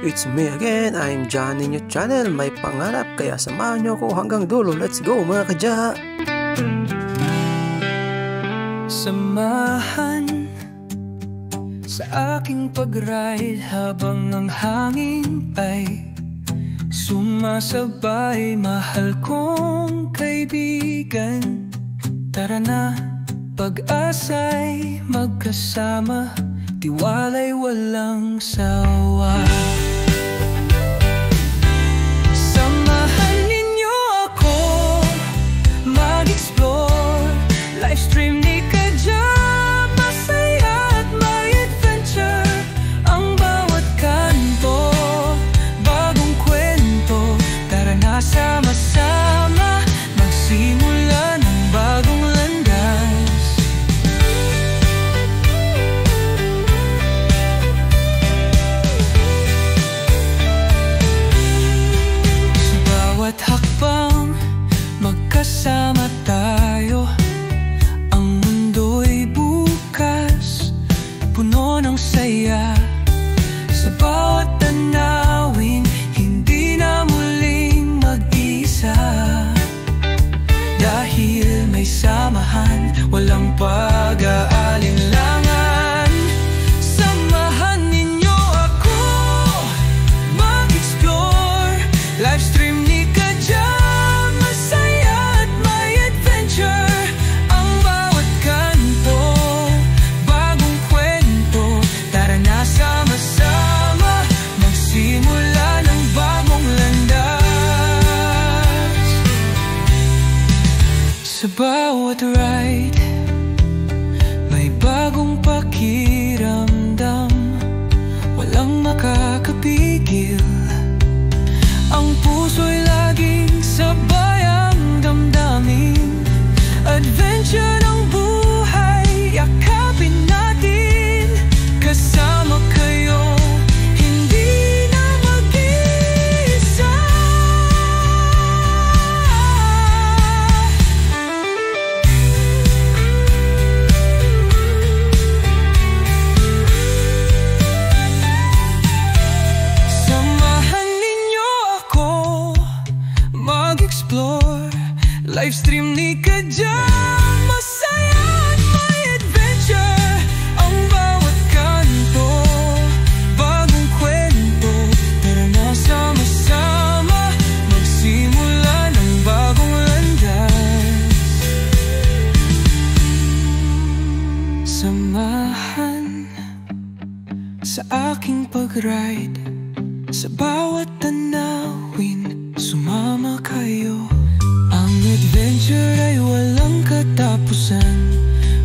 It's me again, I'm John in your channel. May pangarap, kaya samahan nyo ako hanggang dulo. Let's go mga kadya! Samahan sa aking pag-ride habang ang hangin ay sumasabay. Mahal kong kaibigan, tara na, pag-asa'y magkasama, tiwala'y walang sawa. Samahan ninyo ako mag-explore, livestream ni Kadya, masaya at may adventure. Ang bawat kanto, bagong kwento, tara na sama-sama, magsimula ng bagong landas. Sa bawat hakbang, magkasama tayo. Ang mundo'y bukas, puno ng saya. Sa bawat tanawin, hindi na muling mag-isa. Dahil may samahan, walang pag-aalinlangan. Samahan ninyo ako mag-explore, livestream ni Kadya, masaya at may adventure. Ang bawat kanto, bagong kwento, tara na sama-sama, magsimula ng bagong landas. Sa bawat ride, may bagong pakiramdam, walang makakapigil. Ang puso'y laging sabay ang damdamin. Adventure ng buhay, yakapin natin. Kasama kayo, hindi na mag-isa. Samahan ninyo ako mag-explore, livestream ni Kadya, masaya at may adventure. Ang bawat kanto, bagong kwento, tara na sama-sama, magsimula ng bagong landas. Samahan sa aking pag-ride, sa bawat tanawin, sumama kayo. Ang adventure ay walang katapusan,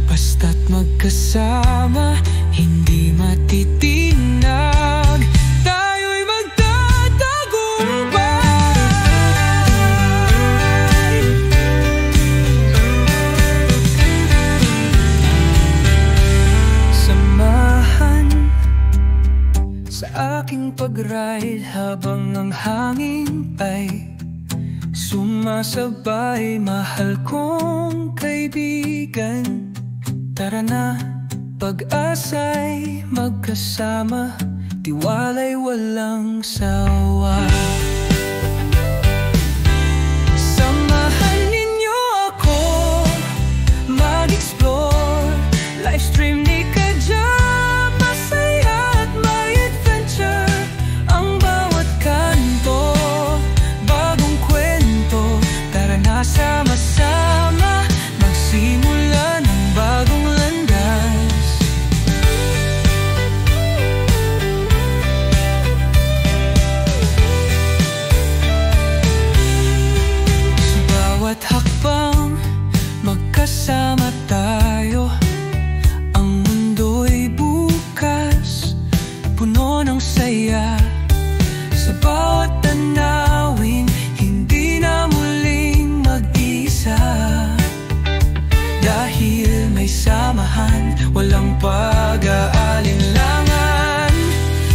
basta't magkasama, hindi matitinag. Tayo'y magtatagumpay. Samahan sa aking pag-ride habang ang hangin ay sumasabay. Mahal kong kaibigan, tara na, pag-asa'y magkasama, tiwala'y walang sawa. Samahan ninyo ako mag-explore, livestream ni Kadya, masaya at may adventure. Ang bawat kanto, bagong kwento, tara na sama-sama, magsimula ng bagong landas. Sa bawat hakbang, magkasama tayo. Ang mundo'y bukas, puno ng saya. Sa bawat tanawin, hindi na muling mag-isa. Dahil may samahan, walang pag-aalinlangan.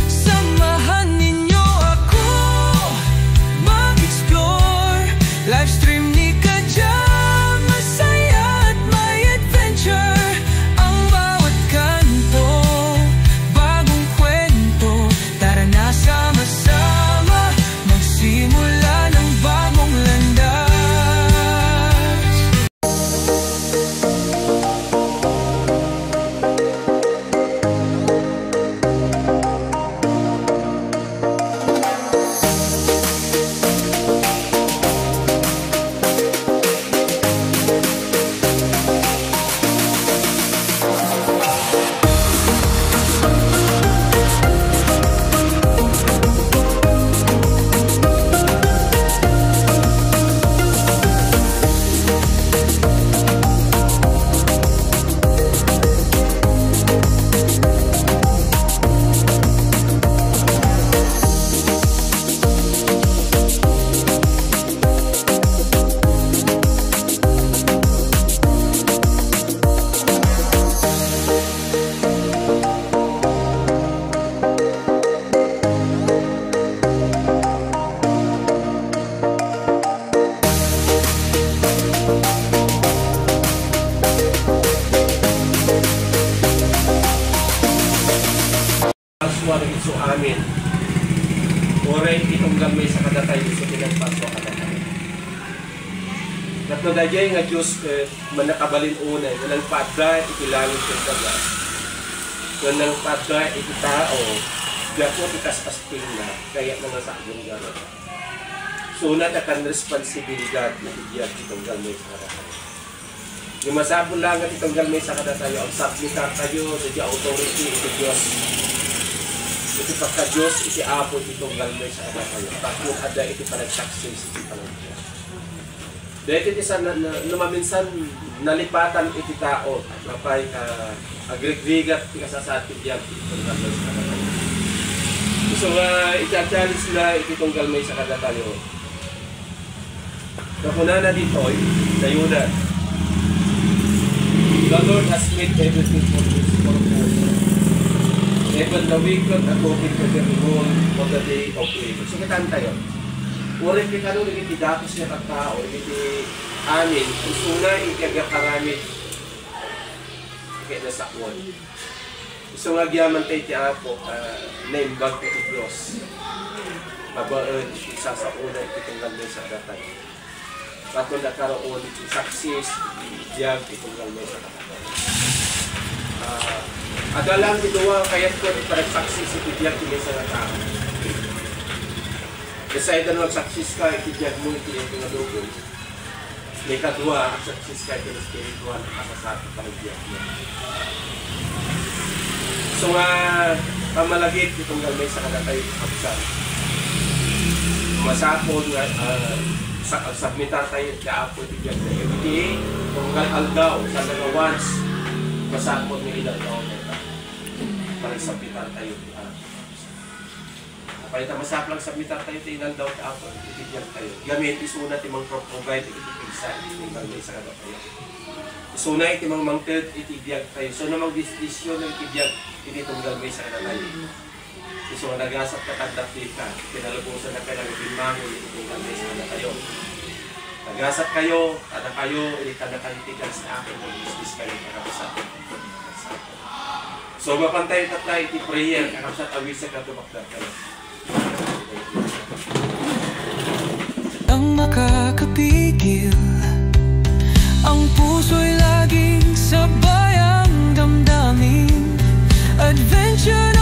Samahan ninyo ako mag-explore, livestream ni Kadya, masaya at may adventure. Ang bawat kanto, bagong kwento, tara na amin. Oray itong gamay sa kadatay sa pinagpaso kadatay. At nadayay nga Diyos manakabalin unay, walang paadda itilangin sa daga. Walang paadda ititao, gapo itas-asping na, kaya na nga sa aking gano'n. So natakan responsibilidad na iyag itong gamay sa kadatay. Yung masabon lang at itong gamay sa kadatay, ang submitar kayo sa di authority ito Diyos. Ito pagka-Diyos, iti apo itong galmay sa anak kayo. Tapos ada iti panag-success, iti panag-Diyos. Dahil iti sa namaminsan nalipatan iti tao, napay agrigrigat, iti kasasatin diyan itong galmay sa anak kayo. So iti-challenge na itong galmay sa anak kayo. Nakuna na dito, na Yuda. The Lord has made everything for this purpose. Even the wicked according to their rule for the day of evil. So kitaan tayo. Urin ki kanong nagitidatos niya kagtao, iti amin, usuna ikagya karamit kaya nasakwan. So nga gyaman tayo ti Apo, naimbag ko ti Diyos. Mabaan isa sa una itong galmay sa datay. Kato nakaroon iti success, iti itong galmay sa datay. Adalang ginawa kaya ko parang-success itibiyag kini sa tao. Kasi ito mag-success ka, itibiyag mo itibiyag nga doon. May kadua, success ka ito na spiritual, nakasasati parang-biyag niya. So nga, pamalagit itong galmay sa kagatay kapsan. Masapon nga, submitar tayo sa apo itibiyag na everyday, kung aldaw, sa nagawans, masapon nga ilang taon na ito. Parang sabitan tayo di Apo. Kapalita masaplang sabitan tayo, tinal daw ka Apo, itibiyag tayo. Gamit, isuna timang provide, itipigsa, itibiyag tayo sa kada tayo. Isuna itimang mangtid, itibiyag tayo. So namang disisyon ng itibiyag, ititong gamay sa kada tayo. So nagasap ka tagdapit ka, pinalubusan na ka ng ipinmangon, ititong gamay sa kada tayo. Nagasap kayo, kada kayo, itanakalitigans na akin, mag-distis kayo, kakapasap. So mapantay tatay iti prayer kakam sa awis sa katubakda kayo. Ang makakapigil, ang puso'y laging sabay ang damdamin. Adventure